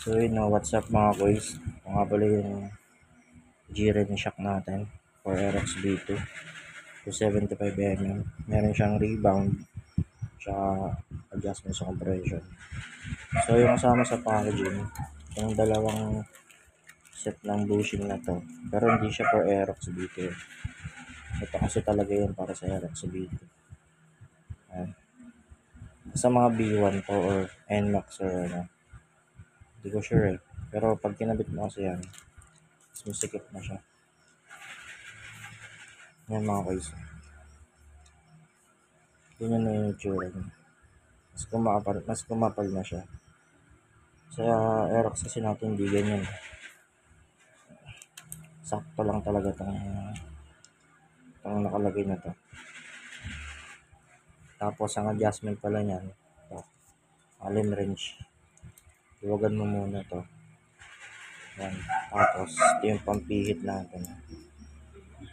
So yun na, what's up mga boys? Ito nga pala yung G-Ren shock natin for RX B2 275mm. Meron siyang rebound tsaka adjustment sa compression. So yung kasama sa packaging, yung dalawang set ng bushing na to, pero hindi siya for RX B2. Ito kasi talaga yun para sa RX B2. Ayan. Sa mga B1 to or NMAX or ano, hindi ko sure eh. Pero pag kinabit mo kasi yan, sumisikip na siya. Yan mga boys. Ganyan na yung itsura niya. Mas kumapal na siya. Sa Aerox kasi natin hindi ganyan. Sakto lang talaga itong nakalagay na to. Tapos ang adjustment pala niyan, ito, allen wrench. Iwagan mo muna to. Yan. Tapos ito yung pampihit natin.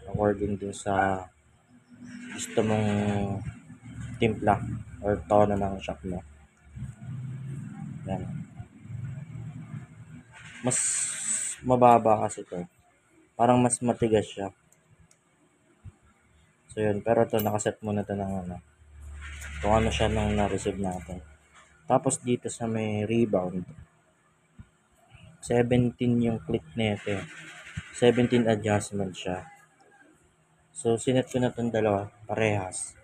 According dun sa gusto mong timpla or tono ng shock mo. Yan. Mas mababa kasi to. Parang mas matigas siya. So yun, pero ito nakaset muna ito ng ano, kung ano siya nung na-receive natin. Tapos dito sa may rebound, 17 yung click nito. 17 adjustment siya. So sinet ko na itong dalawa, parehas,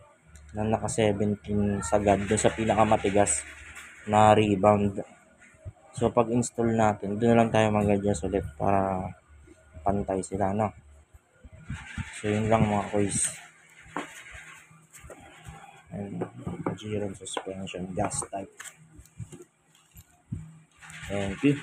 na naka 17 sagad doon sa pinakamatigas na rebound. So pag install natin, doon na lang tayo mag-adjust ulit para pantay sila, no? So yun lang mga boys. And G-Ren suspension, gas type. Thank you.